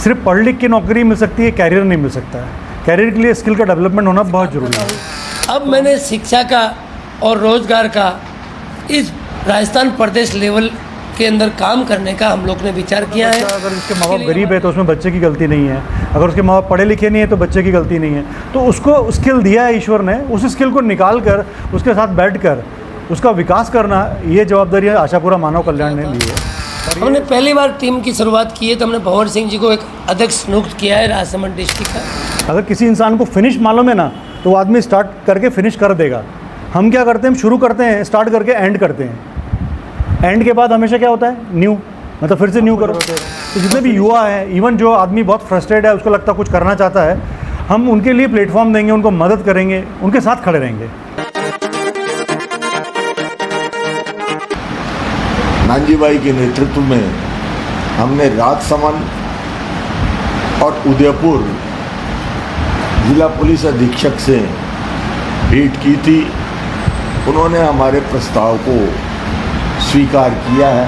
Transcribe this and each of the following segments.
सिर्फ पढ़ लिख के नौकरी मिल सकती है, कैरियर नहीं मिल सकता है। कैरियर के लिए स्किल का डेवलपमेंट होना बहुत ज़रूरी है। अब मैंने शिक्षा का और रोज़गार का इस राजस्थान प्रदेश लेवल के अंदर काम करने का हम लोग ने विचार किया है। अगर उसके माँ बाप गरीब है तो उसमें बच्चे की गलती नहीं है, अगर उसके माँ बाप पढ़े लिखे नहीं है तो बच्चे की गलती नहीं है। तो उसको स्किल दिया है ईश्वर ने, उस स्किल को निकाल कर उसके साथ बैठ कर उसका विकास करना, ये जवाबदारी आशापुरा मानव कल्याण ने ली है। हमने पहली बार टीम की शुरुआत की है तो हमने भंवर सिंह जी को एक अध्यक्ष नियुक्त किया है राजसमंद डिस्ट्रिक्ट का। अगर किसी इंसान को फिनिश मालूम है ना तो वो आदमी स्टार्ट करके फिनिश कर देगा। हम क्या करते हैं, हम शुरू करते हैं, स्टार्ट करके एंड करते हैं। एंड के बाद हमेशा क्या होता है, न्यू, मतलब फिर से न्यू करो। तो जितने भी युवा है, इवन जो आदमी बहुत फ्रस्ट्रेट है, उसको लगता है कुछ करना चाहता है, हम उनके लिए प्लेटफॉर्म देंगे, उनको मदद करेंगे, उनके साथ खड़े रहेंगे। नानजी भाई के नेतृत्व में हमने राजसमंद और उदयपुर जिला पुलिस अधीक्षक से भेंट की थी। उन्होंने हमारे प्रस्ताव को स्वीकार किया है।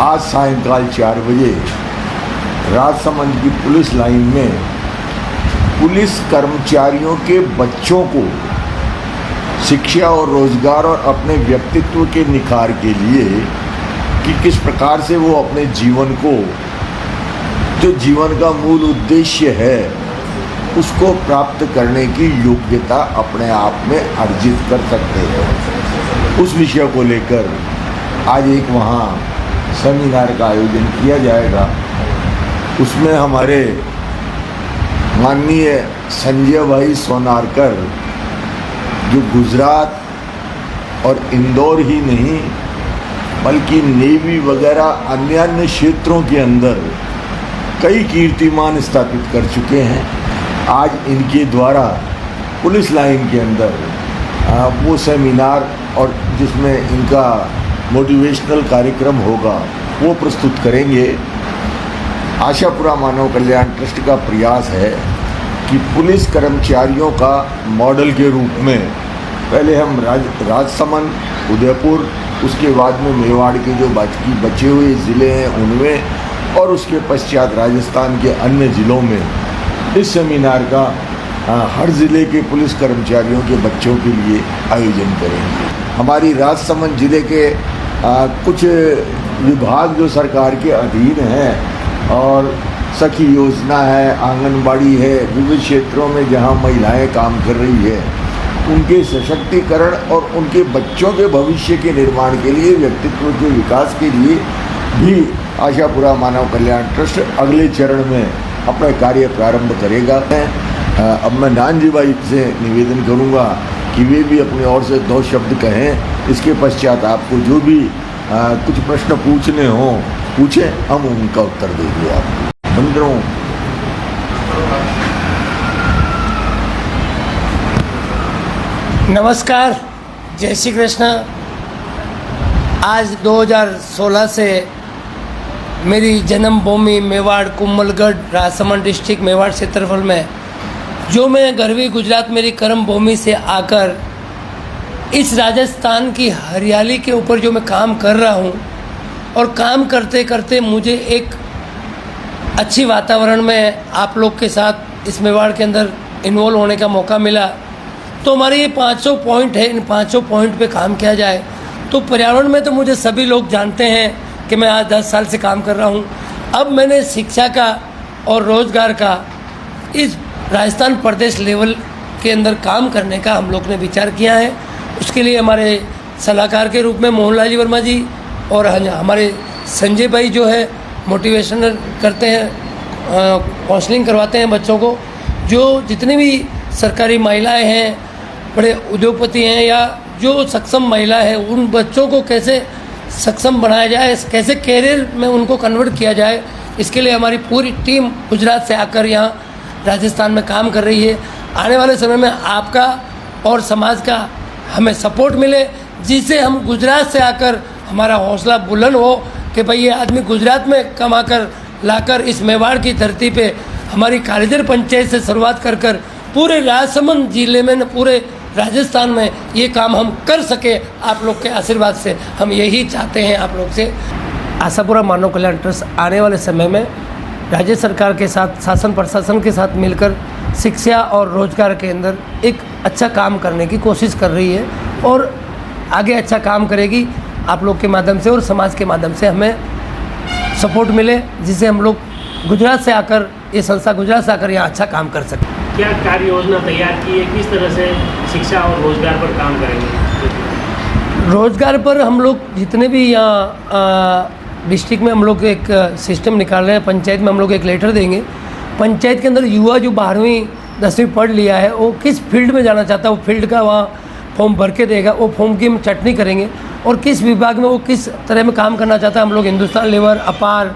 आज सायंकाल 4 बजे राजसमंद की पुलिस लाइन में पुलिस कर्मचारियों के बच्चों को शिक्षा और रोजगार और अपने व्यक्तित्व के निखार के लिए कि किस प्रकार से वो अपने जीवन को, जो जीवन का मूल उद्देश्य है, उसको प्राप्त करने की योग्यता अपने आप में अर्जित कर सकते हैं। उस विषय को लेकर आज एक वहाँ सेमिनार का आयोजन किया जाएगा। उसमें हमारे माननीय संजय भाई सोनारकर, जो गुजरात और इंदौर ही नहीं बल्कि नेवी वगैरह अन्य अन्य क्षेत्रों के अंदर कई कीर्तिमान स्थापित कर चुके हैं, आज इनके द्वारा पुलिस लाइन के अंदर वो सेमिनार और जिसमें इनका मोटिवेशनल कार्यक्रम होगा वो प्रस्तुत करेंगे। आशापुरा मानव कल्याण ट्रस्ट का प्रयास है कि पुलिस कर्मचारियों का मॉडल के रूप में पहले हम राजसमंद, उदयपुर, उसके बाद में मेवाड़ के जो बाकी बचे हुए ज़िले हैं उनमें, और उसके पश्चात राजस्थान के अन्य ज़िलों में इस सेमिनार का हर ज़िले के पुलिस कर्मचारियों के बच्चों के लिए आयोजन करेंगे। हमारी राजसमंद ज़िले के कुछ विभाग जो सरकार के अधीन हैं और सखी योजना है, आंगनबाड़ी है, विविध क्षेत्रों में जहां महिलाएं काम कर रही है, उनके सशक्तिकरण और उनके बच्चों के भविष्य के निर्माण के लिए, व्यक्तित्व के विकास के लिए भी आशापुरा मानव कल्याण ट्रस्ट अगले चरण में अपना कार्य प्रारंभ करेगा। अब मैं नानजी भाई से निवेदन करूंगा कि वे भी अपनी ओर से 2 शब्द कहें। इसके पश्चात आपको जो भी कुछ प्रश्न पूछने हों पूछें, हम उनका उत्तर देंगे आपको। बंदरों, नमस्कार, जय श्री कृष्ण। आज 2016 से मेरी जन्मभूमि मेवाड़, कुंभलगढ़, राजसमंद डिस्ट्रिक्ट मेवाड़ क्षेत्रफल में, जो मैं गरवी गुजरात मेरी कर्म भूमि से आकर इस राजस्थान की हरियाली के ऊपर जो मैं काम कर रहा हूँ, और काम करते करते मुझे एक अच्छी वातावरण में आप लोग के साथ इस मेवाड़ के अंदर इन्वॉल्व होने का मौका मिला। तो हमारे ये 500 पॉइंट है, इन 500 पॉइंट पे काम किया जाए। तो पर्यावरण में तो मुझे सभी लोग जानते हैं कि मैं आज 10 साल से काम कर रहा हूँ। अब मैंने शिक्षा का और रोज़गार का इस राजस्थान प्रदेश लेवल के अंदर काम करने का हम लोग ने विचार किया है। उसके लिए हमारे सलाहकार के रूप में मोहनलाल जी वर्मा जी और हमारे संजय भाई जो है मोटिवेशनल करते हैं, काउंसलिंग करवाते हैं बच्चों को। जो जितनी भी सरकारी महिलाएं हैं, बड़े उद्योगपति हैं या जो सक्षम महिला है, उन बच्चों को कैसे सक्षम बनाया जाए, कैसे कैरियर में उनको कन्वर्ट किया जाए, इसके लिए हमारी पूरी टीम गुजरात से आकर यहाँ राजस्थान में काम कर रही है। आने वाले समय में आपका और समाज का हमें सपोर्ट मिले, जिससे हम गुजरात से आकर हमारा हौसला बुलंद हो कि भाई ये आदमी गुजरात में कमाकर लाकर इस मेवाड़ की धरती पे हमारी कालीजर पंचायत से शुरुआत कर कर पूरे राजसमंद जिले में, पूरे राजस्थान में ये काम हम कर सके। आप लोग के आशीर्वाद से हम यही चाहते हैं आप लोग से। आशापुरा मानव कल्याण ट्रस्ट आने वाले समय में राज्य सरकार के साथ, शासन प्रशासन के साथ मिलकर शिक्षा और रोजगार के अंदर एक अच्छा काम करने की कोशिश कर रही है और आगे अच्छा काम करेगी। आप लोग के माध्यम से और समाज के माध्यम से हमें सपोर्ट मिले, जिससे हम लोग गुजरात से आकर, ये संस्था गुजरात से आकर यहाँ अच्छा काम कर सकें। क्या कार्य योजना तैयार की है, किस तरह से शिक्षा और रोजगार पर काम करेंगे? रोजगार पर हम लोग जितने भी यहाँ डिस्ट्रिक्ट में हम लोग एक सिस्टम निकाल रहे हैं, पंचायत में हम लोग एक लेटर देंगे। पंचायत के अंदर युवा जो 12वीं 10वीं पढ़ लिया है वो किस फील्ड में जाना चाहता है, वो फील्ड का वहाँ फॉर्म भर के देगा। वो फॉर्म की हम चटनी करेंगे और किस विभाग में वो किस तरह में काम करना चाहता है। हम लोग हिंदुस्तान लेबर, अपार,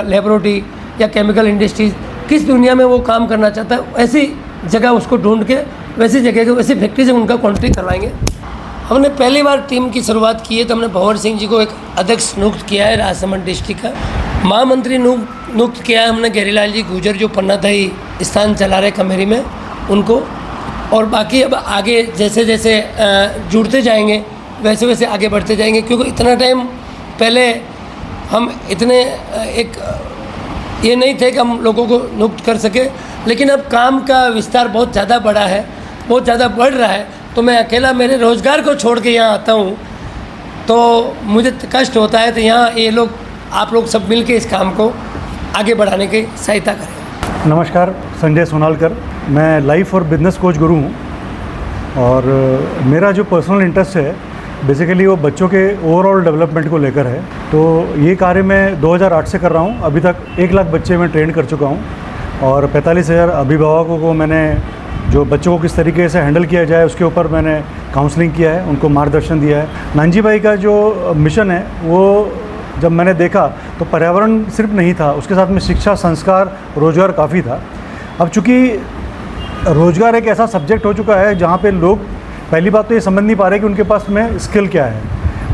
लेबोरेटरी या केमिकल इंडस्ट्रीज, किस दुनिया में वो काम करना चाहता है, ऐसी जगह उसको ढूंढ के वैसी जगह के वैसी फैक्ट्री से उनका कॉन्ट्रैक्ट करवाएंगे। हमने पहली बार टीम की शुरुआत की है तो हमने भंवर सिंह जी को एक अध्यक्ष नियुक्त किया है राजसमंद डिस्ट्रिक्ट का। महामंत्री नियुक्त किया है हमने गहरीलाल जी गुजर, जो पन्नाथाई स्थान चला रहे कमेरी में, उनको। और बाकी अब आगे जैसे जैसे जुड़ते जाएंगे वैसे वैसे आगे बढ़ते जाएंगे, क्योंकि इतना टाइम पहले हम इतने एक ये नहीं थे कि हम लोगों को नियुक्त कर सके, लेकिन अब काम का विस्तार बहुत ज़्यादा बड़ा है, बहुत ज़्यादा बढ़ रहा है। तो मैं अकेला मेरे रोज़गार को छोड़ के यहाँ आता हूँ तो मुझे कष्ट होता है। तो यहाँ ये लोग, आप लोग सब मिल के इस काम को आगे बढ़ाने की सहायता करें। नमस्कार, संजय सोनालकर। मैं लाइफ और बिजनेस कोच गुरु हूँ और मेरा जो पर्सनल इंटरेस्ट है बेसिकली वो बच्चों के ओवरऑल डेवलपमेंट को लेकर है। तो ये कार्य मैं 2008 से कर रहा हूँ। अभी तक 1 लाख बच्चे मैं ट्रेन कर चुका हूँ और 45,000 अभिभावकों को मैंने, जो बच्चों को किस तरीके से हैंडल किया जाए उसके ऊपर मैंने काउंसलिंग किया है, उनको मार्गदर्शन दिया है। नानजी भाई का जो मिशन है वो जब मैंने देखा तो पर्यावरण सिर्फ नहीं था, उसके साथ में शिक्षा, संस्कार, रोजगार काफ़ी था। अब चूँकि रोजगार एक ऐसा सब्जेक्ट हो चुका है जहाँ पे लोग पहली बात तो ये समझ नहीं पा रहे कि उनके पास में स्किल क्या है,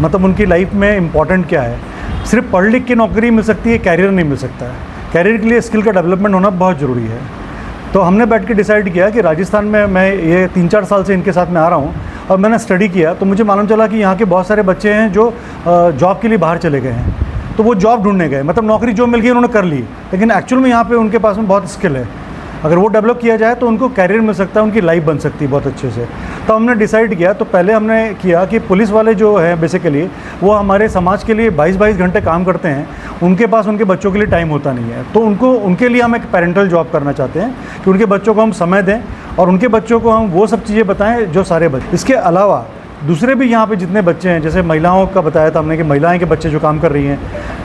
मतलब उनकी लाइफ में इम्पॉर्टेंट क्या है। सिर्फ पढ़ लिख के नौकरी मिल सकती है, कैरियर नहीं मिल सकता है। कैरियर के लिए स्किल का डेवलपमेंट होना बहुत ज़रूरी है। तो हमने बैठ के डिसाइड किया कि राजस्थान में, मैं ये 3-4 साल से इनके साथ में आ रहा हूँ और मैंने स्टडी किया तो मुझे मालूम चला कि यहाँ के बहुत सारे बच्चे हैं जो जॉब के लिए बाहर चले गए हैं। तो वो जॉब ढूंढने गए, मतलब नौकरी जो मिल गई उन्होंने कर ली, लेकिन एक्चुअल में यहाँ पे उनके पास में बहुत स्किल है। अगर वो डेवलप किया जाए तो उनको कैरियर मिल सकता है, उनकी लाइफ बन सकती है बहुत अच्छे से। तो हमने डिसाइड किया, तो पहले हमने किया कि पुलिस वाले जो हैं बेसिकली वो हमारे समाज के लिए 22-22 घंटे काम करते हैं, उनके पास उनके बच्चों के लिए टाइम होता नहीं है। तो उनके लिए हम एक पेरेंटल जॉब करना चाहते हैं कि उनके बच्चों को हम समय दें और उनके बच्चों को हम वो सब चीज़ें बताएं जो सारे बच्चे। इसके अलावा दूसरे भी यहाँ पे जितने बच्चे हैं, जैसे महिलाओं का बताया था हमने कि महिलाएं के बच्चे जो काम कर रही हैं,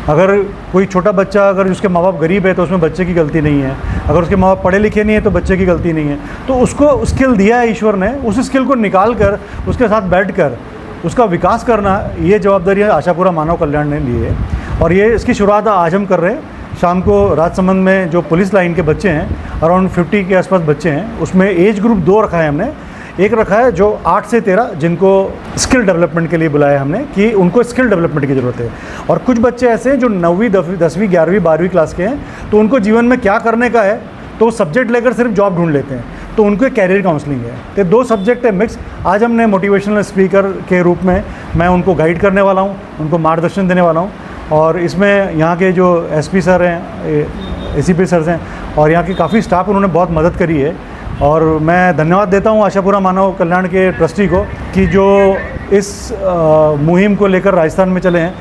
अगर कोई छोटा बच्चा, अगर उसके माँ बाप गरीब है तो उसमें बच्चे की गलती नहीं है, अगर उसके माँ बाप पढ़े लिखे नहीं है तो बच्चे की गलती नहीं है। तो उसको स्किल दिया है ईश्वर ने, उस स्किल को निकाल कर उसके साथ बैठ कर उसका विकास करना, ये जवाबदारी आशापुरा मानव कल्याण ने ली है। और ये इसकी शुरुआत आज हम कर रहे हैं। शाम को राजसमंद में जो पुलिस लाइन के बच्चे हैं, अराउंड 50 के आसपास बच्चे हैं, उसमें एज ग्रुप 2 रखा है हमने। एक रखा है जो 8 से 13, जिनको स्किल डेवलपमेंट के लिए बुलाया हमने कि उनको स्किल डेवलपमेंट की ज़रूरत है। और कुछ बच्चे ऐसे हैं जो 9वीं 10वीं 11वीं 12वीं क्लास के हैं, तो उनको जीवन में क्या करने का है तो सब्जेक्ट लेकर सिर्फ जॉब ढूंढ लेते हैं, तो उनको कैरियर काउंसलिंग है। तो 2 सब्जेक्ट है मिक्स। आज हमने मोटिवेशनल स्पीकर के रूप में मैं उनको गाइड करने वाला हूँ, उनको मार्गदर्शन देने वाला हूँ। और इसमें यहाँ के जो एसपी सर हैं, एसीपी सर हैं और यहाँ के काफ़ी स्टाफ, उन्होंने बहुत मदद करी है। और मैं धन्यवाद देता हूँ आशापुरा मानव कल्याण के ट्रस्टी को कि जो इस मुहिम को लेकर राजस्थान में चले हैं।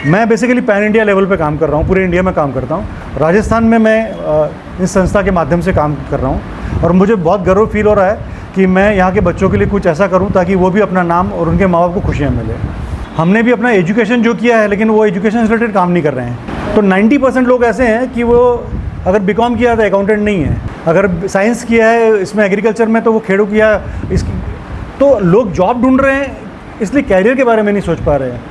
मैं बेसिकली पैन इंडिया लेवल पे काम कर रहा हूँ, पूरे इंडिया में काम करता हूँ। राजस्थान में मैं इस संस्था के माध्यम से काम कर रहा हूँ और मुझे बहुत गर्व फील हो रहा है कि मैं यहाँ के बच्चों के लिए कुछ ऐसा करूँ ताकि वो भी अपना नाम और उनके माँ बाप को खुशियाँ मिले। हमने भी अपना एजुकेशन जो किया है, लेकिन वो एजुकेशन से रिलेटेड काम नहीं कर रहे हैं। तो 90% लोग ऐसे हैं कि वो अगर बीकॉम किया तो अकाउंटेंट नहीं है, अगर साइंस किया है इसमें एग्रीकल्चर में तो वो खेड़ू किया इसकी। तो लोग जॉब ढूंढ रहे हैं, इसलिए कैरियर के बारे में नहीं सोच पा रहे हैं।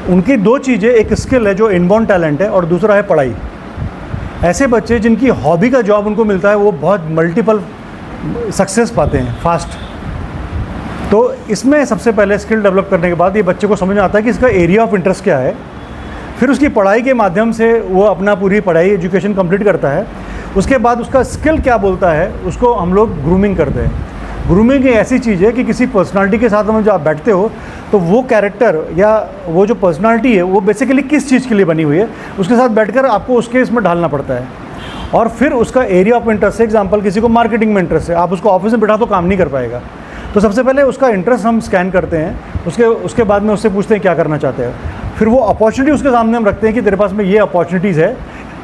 उनकी 2 चीज़ें, एक स्किल है जो इनबॉर्न टैलेंट है और दूसरा है पढ़ाई। ऐसे बच्चे जिनकी हॉबी का जॉब उनको मिलता है वो बहुत मल्टीपल सक्सेस पाते हैं फास्ट। तो इसमें सबसे पहले स्किल डेवलप करने के बाद ये बच्चे को समझ में आता है कि इसका एरिया ऑफ इंटरेस्ट क्या है। फिर उसकी पढ़ाई के माध्यम से वो अपना पूरी पढ़ाई एजुकेशन कंप्लीट करता है। उसके बाद उसका स्किल क्या बोलता है उसको हम लोग ग्रूमिंग करते हैं। ग्रूमिंग एक ऐसी चीज़ है कि किसी पर्सनालिटी के साथ में जब आप बैठते हो तो वो कैरेक्टर या वो जो पर्सनालिटी है वो बेसिकली किस चीज़ के लिए बनी हुई है, उसके साथ बैठकर आपको उसके इसमें ढालना पड़ता है। और फिर उसका एरिया ऑफ इंटरेस्ट, एग्जांपल किसी को मार्केटिंग में इंटरेस्ट है, आप उसको ऑफिस में बिठा तो काम नहीं कर पाएगा। तो सबसे पहले उसका इंटरेस्ट हम स्कैन करते हैं, उसके बाद में उससे पूछते हैं क्या करना चाहते हैं। फिर वो अपॉर्चुनिटी उसके सामने हम रखते हैं कि तेरे पास में ये अपॉर्चुनिटीज़ है।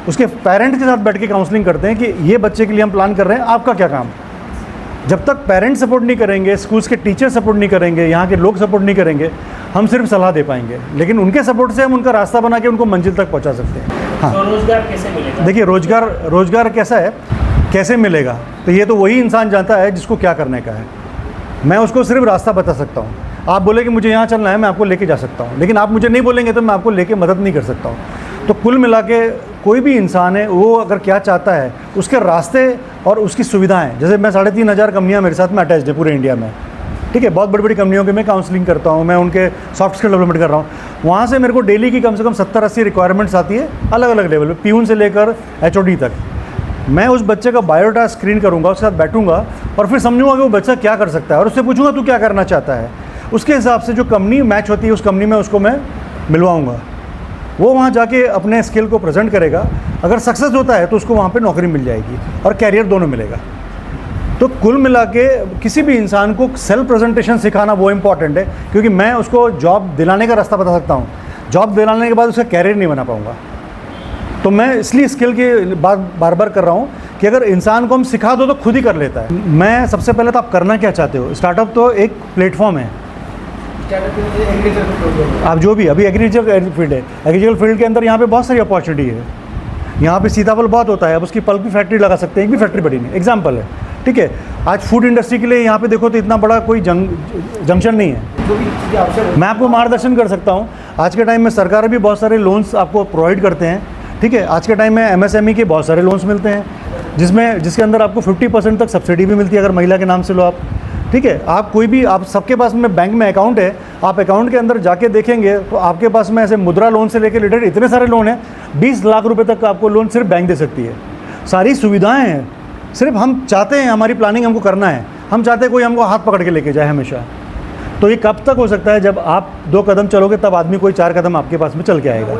उसके पेरेंट्स के साथ बैठ के काउंसलिंग करते हैं कि ये बच्चे के लिए हम प्लान कर रहे हैं, आपका क्या काम। जब तक पेरेंट्स सपोर्ट नहीं करेंगे, स्कूल्स के टीचर सपोर्ट नहीं करेंगे, यहाँ के लोग सपोर्ट नहीं करेंगे, हम सिर्फ सलाह दे पाएंगे, लेकिन उनके सपोर्ट से हम उनका रास्ता बना के उनको मंजिल तक पहुँचा सकते हैं। हाँ, स्वरोजगार कैसे मिलेगा? देखिए रोजगार कैसा है, कैसे मिलेगा, तो ये तो वही इंसान जानता है जिसको क्या करने का है। मैं उसको सिर्फ रास्ता बता सकता हूँ। आप बोले कि मुझे यहाँ चलना है, मैं आपको लेके जा सकता हूँ, लेकिन आप मुझे नहीं बोलेंगे तो मैं आपको लेके मदद नहीं कर सकता हूँ। तो कुल मिला के कोई भी इंसान है वो अगर क्या चाहता है, उसके रास्ते और उसकी सुविधाएं, जैसे मैं 3500 कंपनियाँ मेरे साथ में अटैच्ड है पूरे इंडिया में, ठीक है। बहुत बड़ी बड़ी कंपनियों के मैं काउंसलिंग करता हूँ, मैं उनके सॉफ्ट स्किल डेवलपमेंट कर रहा हूँ। वहाँ से मेरे को डेली की कम से कम 70-80 रिक्वायरमेंट्स आती है, अलग अलग लेवल पे, प्यून से लेकर HOD तक। मैं उस बच्चे का बायोडाटा स्क्रीन करूँगा, उसके साथ बैठूंगा और फिर समझूंगा कि वो बच्चा क्या कर सकता है, और उससे पूछूंगा तू क्या करना चाहता है। उसके हिसाब से जो कंपनी मैच होती है उस कंपनी में उसको मैं मिलवाऊँगा। वो वहाँ जाके अपने स्किल को प्रेजेंट करेगा, अगर सक्सेस होता है तो उसको वहाँ पे नौकरी मिल जाएगी और कैरियर दोनों मिलेगा। तो कुल मिला के किसी भी इंसान को सेल्फ प्रेजेंटेशन सिखाना वो इम्पॉर्टेंट है, क्योंकि मैं उसको जॉब दिलाने का रास्ता बता सकता हूँ, जॉब दिलाने के बाद उसका कैरियर नहीं बना पाऊँगा। तो मैं इसलिए स्किल की बात बार बार कर रहा हूँ कि अगर इंसान को हम सिखा दो तो खुद ही कर लेता है। मैं सबसे पहले तो आप करना क्या चाहते हो, स्टार्टअप तो एक प्लेटफॉर्म है। आप जो भी अभी एग्रीकल्चर फील्ड है, एग्रीकल्चर फील्ड के अंदर यहाँ पे बहुत सारी अपॉर्चुनिटी है। यहाँ पे सीताफल बहुत होता है, अब उसकी पल्प की फैक्ट्री लगा सकते हैं, एक भी फैक्ट्री बड़ी नहीं, एग्जाम्पल है, ठीक है। आज फूड इंडस्ट्री के लिए यहाँ पे देखो तो इतना बड़ा कोई जंक्शन नहीं है। मैं आपको मार्गदर्शन कर सकता हूँ। आज के टाइम में सरकार भी बहुत सारे लोन्स आपको प्रोवाइड करते हैं, ठीक है। आज के टाइम में MSME के बहुत सारे लोन्स मिलते हैं, जिसके अंदर आपको 50% तक सब्सिडी भी मिलती है अगर महिला के नाम से लो आप, ठीक है। आप कोई भी, आप सबके पास में बैंक में अकाउंट है, आप अकाउंट के अंदर जाके देखेंगे तो आपके पास में ऐसे मुद्रा लोन से लेकर रिलेटेड इतने सारे लोन हैं, 20 लाख रुपए तक का आपको लोन सिर्फ बैंक दे सकती है। सारी सुविधाएं हैं, सिर्फ हम चाहते हैं, हमारी प्लानिंग हमको करना है, हम चाहते हैं कोई हमको हाथ पकड़ के लेके जाए हमेशा। तो ये कब तक हो सकता है, जब आप 2 कदम चलोगे तब आदमी कोई 4 कदम आपके पास में चल के आएगा।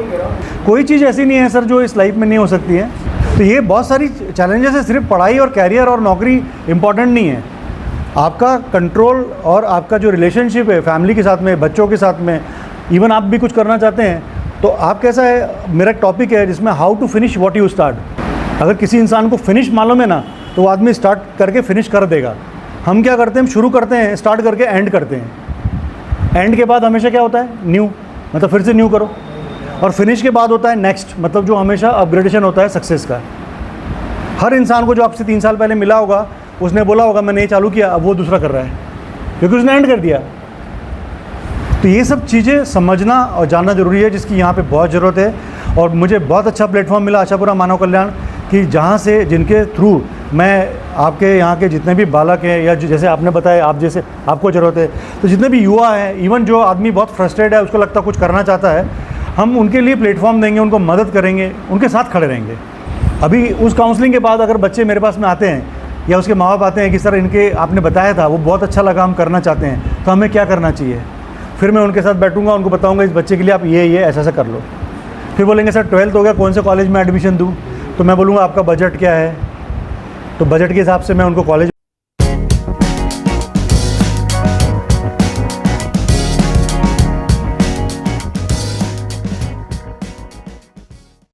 कोई चीज़ ऐसी नहीं है सर जो इस लाइफ में नहीं हो सकती है। तो ये बहुत सारी चैलेंजेस है, सिर्फ पढ़ाई और कैरियर और नौकरी इंपॉर्टेंट नहीं है, आपका कंट्रोल और आपका जो रिलेशनशिप है फैमिली के साथ में, बच्चों के साथ में, इवन आप भी कुछ करना चाहते हैं तो आप कैसा है, मेरा एक टॉपिक है जिसमें how to finish what you start. अगर किसी इंसान को फिनिश मालूम है ना तो वो आदमी स्टार्ट करके फिनिश कर देगा। हम क्या करते हैं, हम शुरू करते हैं, स्टार्ट करके एंड करते हैं। एंड के बाद हमेशा क्या होता है, न्यू, मतलब फिर से न्यू करो। और फिनिश के बाद होता है नेक्स्ट, मतलब जो हमेशा अपग्रेडेशन होता है सक्सेस का। हर इंसान को जो आपसे 3 साल पहले मिला होगा उसने बोला होगा मैंने ये चालू किया, अब वो दूसरा कर रहा है क्योंकि उसने एंड कर दिया। तो ये सब चीज़ें समझना और जानना ज़रूरी है, जिसकी यहाँ पे बहुत ज़रूरत है। और मुझे बहुत अच्छा प्लेटफॉर्म मिला आशापुरा मानव कल्याण, कि जहाँ से जिनके थ्रू मैं आपके यहाँ के जितने भी बालक हैं या जैसे आपने बताया आप जैसे आपको ज़रूरत है, तो जितने भी युवा हैं, इवन जो आदमी बहुत फ्रस्ट्रेट है, उसको लगता है कुछ करना चाहता है, हम उनके लिए प्लेटफॉर्म देंगे, उनको मदद करेंगे, उनके साथ खड़े रहेंगे। अभी उस काउंसलिंग के बाद अगर बच्चे मेरे पास में आते हैं या उसके माँ बाप आते हैं कि सर इनके आपने बताया था वो बहुत अच्छा लगा, हम करना चाहते हैं, तो हमें क्या करना चाहिए, फिर मैं उनके साथ बैठूंगा, उनको बताऊंगा इस बच्चे के लिए आप ये ऐसा ऐसा कर लो। फिर बोलेंगे सर 12th हो गया, कौन से कॉलेज में एडमिशन दूँ, तो मैं बोलूँगा आपका बजट क्या है, तो बजट के हिसाब से मैं उनको कॉलेज